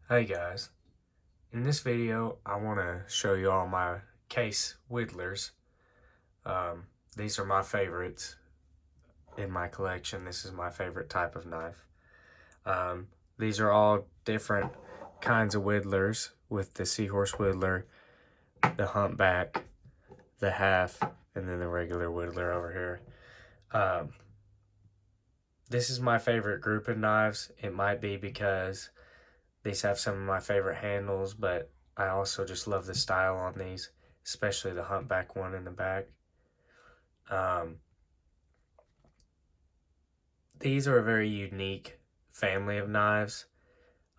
Hey guys, in this video I want to show you all my case Whittlers. Um, these are my favorites in my collection. This is my favorite type of knife. These are all different kinds of Whittlers, with the Seahorse Whittler, the Humpback, the Half, and then the regular Whittler over here. Um, this is my favorite group of knives. It might be because these have some of my favorite handles, but I also just love the style on these, especially the humpback one in the back. Um, these are a very unique family of knives.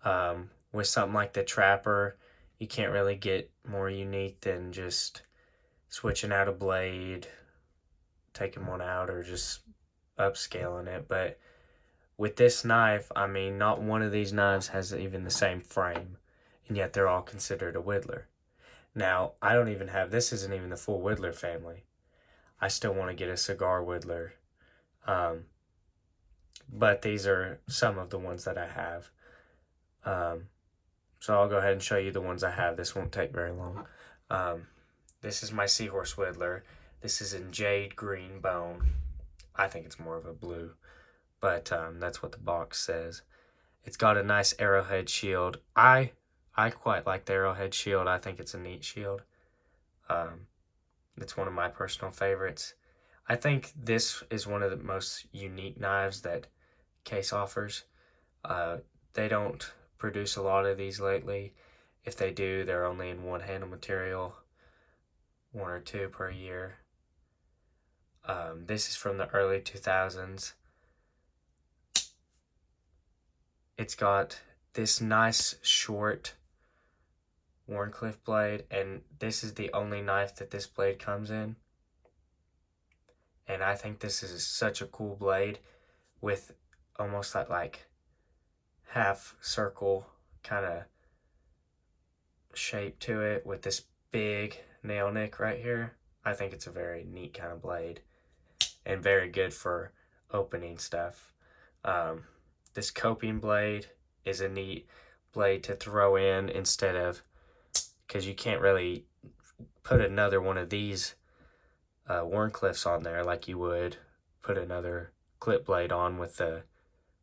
With something like the Trapper, you can't really get more unique than just switching out a blade, taking one out, or just upscaling it. But with this knife, I mean, not one of these knives has even the same frame, and yet they're all considered a Whittler. Now, I don't even have, this isn't even the full Whittler family. I still want to get a cigar Whittler. Um, but these are some of the ones that I have. So I'll go ahead and show you the ones I have. This won't take very long. This is my Seahorse Whittler. This is in jade green bone. I think it's more of a blue, but that's what the box says. It's got a nice arrowhead shield. I quite like the arrowhead shield. I think it's a neat shield. It's one of my personal favorites. I think this is one of the most unique knives that Case offers. They don't produce a lot of these lately. If they do, they're only in one handle material, one or two per year. This is from the early 2000s. It's got this nice short Wharncliffe blade, and this is the only knife that this blade comes in. And I think this is such a cool blade with almost that like half circle kind of shape to it with this big nail nick right here. I think it's a very neat kind of blade and very good for opening stuff. This coping blade is a neat blade to throw in instead of, because you can't really put another one of these Wharncliffes on there like you would put another clip blade on with the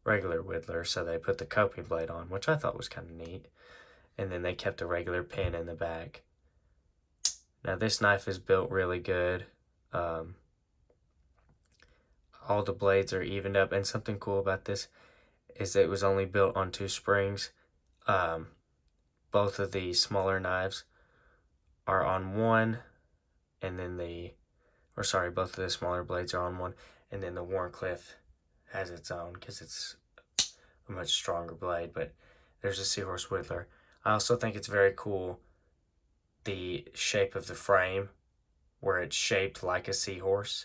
regular Whittler, so they put the coping blade on, which I thought was kind of neat. And then they kept a regular pin in the back. Now this knife is built really good. All the blades are evened up, and something cool about this is that it was only built on 2 springs. Both of the smaller knives are on one, and then both of the smaller blades are on one, and then the Wharncliffe has its own because it's a much stronger blade. But there's a Seahorse Whittler. I also think it's very cool the shape of the frame, where it's shaped like a seahorse.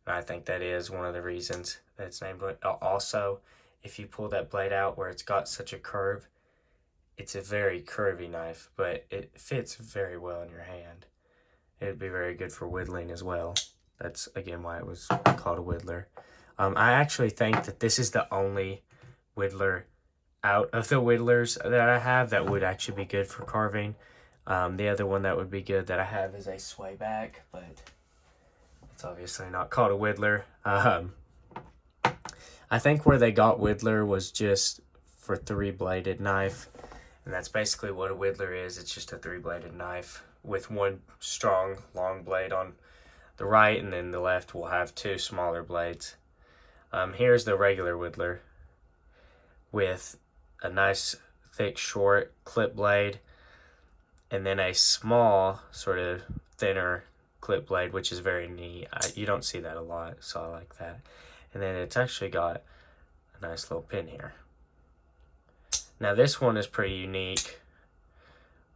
And I think that is one of the reasons that it's named. Also, if you pull that blade out where it's got such a curve, it's a very curvy knife, but it fits very well in your hand. It'd be very good for whittling as well. That's, again, why it was called a Whittler. I actually think that this is the only Whittler out of the Whittlers that I have that would actually be good for carving. The other one that would be good that I have is a swayback, but it's obviously not called a Whittler. I think where they got Whittler was just for 3-bladed knife, and that's basically what a Whittler is. It's just a 3-bladed knife with one strong, long blade on the right, and then the left will have 2 smaller blades. Here's the regular Whittler with a nice, thick, short clip blade, and then a small, sort of thinner clip blade, which is very neat. You don't see that a lot, so I like that. And then it's actually got a nice little pin here. Now this one is pretty unique,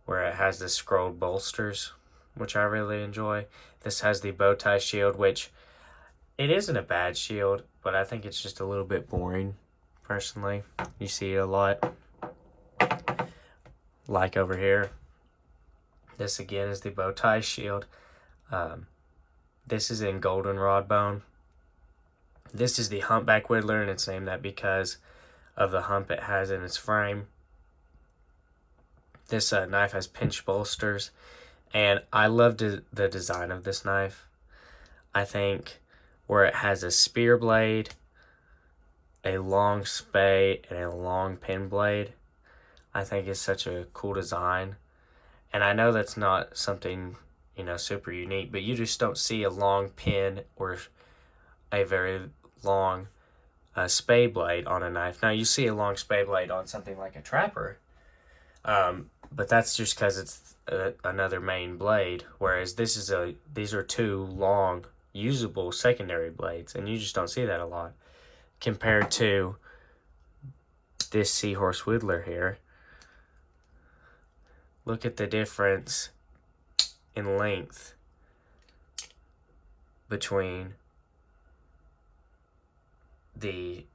where it has the scrolled bolsters, which I really enjoy. This has the bow tie shield, which it isn't a bad shield, but I think it's just a little bit boring, personally. You see it a lot. Like over here. This again is the bow tie shield. This is in goldenrod bone. This is the humpback Whittler, and it's named that because of the hump it has in its frame. This knife has pinch bolsters, and I love the design of this knife. I think where it has a spear blade, a long spade, and a long pin blade, I think is such a cool design. And I know that's not something, super unique, but you just don't see a long pin or a very long spade blade on a knife. Now, you see a long spade blade on something like a trapper, but that's just because it's another main blade, whereas these are two long, usable secondary blades, and you just don't see that a lot compared to this Seahorse Whittler here. Look at the difference in length between the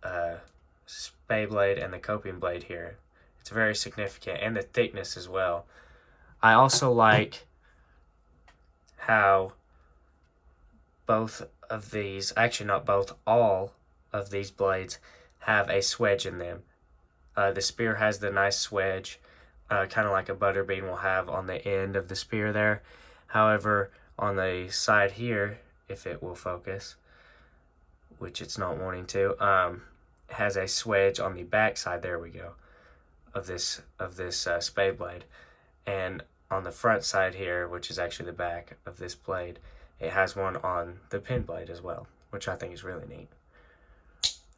spade blade and the coping blade here. It's very significant, and the thickness as well. I also like how both of these, actually not both, all of these blades have a swedge in them. The spear has the nice swedge, kind of like a butterbean will have on the end of the spear there. However, on the side here, if it will focus, which it's not wanting to, has a swedge on the back side, there we go, of this spade blade. And on the front side here, which is actually the back of this blade, it has one on the pin blade as well, which I think is really neat.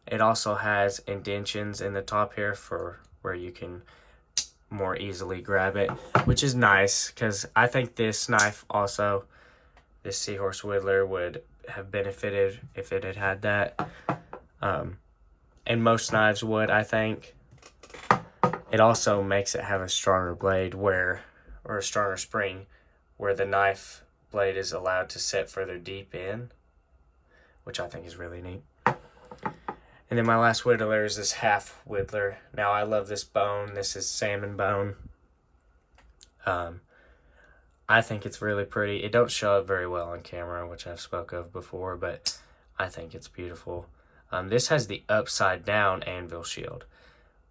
It also has indentions in the top here for where you can more easily grab it, which is nice because I think this knife also, this Seahorse Whittler, would have benefited if it had had that. And most knives would, I think. It also makes it have a stronger blade or a stronger spring where the knife blade is allowed to set further deep in, which I think is really neat. And then my last Whittler is this half Whittler. Now, I love this bone. This is salmon bone. I think it's really pretty. It don't show up very well on camera, which I've spoke of before, but I think it's beautiful. This has the upside down anvil shield.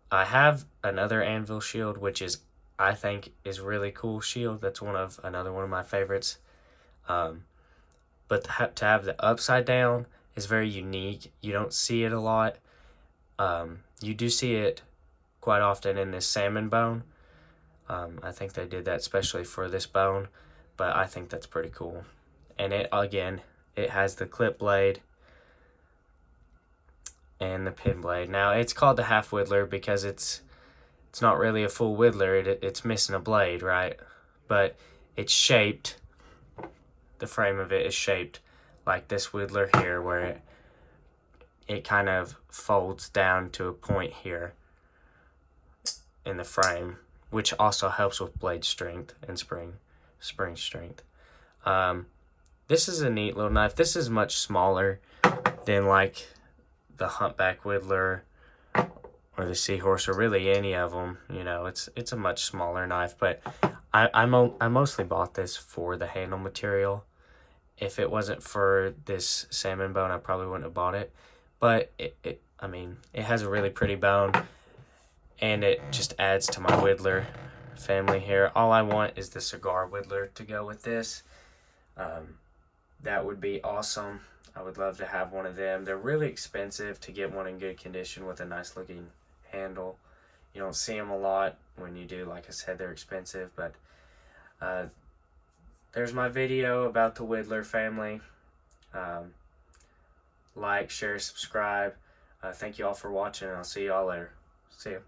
I have another anvil shield, which I think is really cool shield. That's another one of my favorites. But to have the upside down is very unique. You don't see it a lot. You do see it quite often in this salmon bone. I think they did that especially for this bone, but I think that's pretty cool. And it has the clip blade and the pin blade. Now, it's called the half Whittler because it's not really a full Whittler. It's missing a blade, right? But it's shaped, the frame of it is shaped like this Whittler here, where it kind of folds down to a point here in the frame, which also helps with blade strength and spring strength. This is a neat little knife. This is much smaller than like the humpback Whittler or the Seahorse, or really any of them. It's a much smaller knife, but I mostly bought this for the handle material. If it wasn't for this salmon bone, I probably wouldn't have bought it. But it has a really pretty bone, and it just adds to my Whittler family here. All I want is the cigar Whittler to go with this. That would be awesome. I would love to have one of them. They're really expensive to get one in good condition with a nice looking handle. You don't see them a lot. When you do, like I said, they're expensive. But there's my video about the Whittler family. Like, share, subscribe. Thank you all for watching, and I'll see you all later. See you.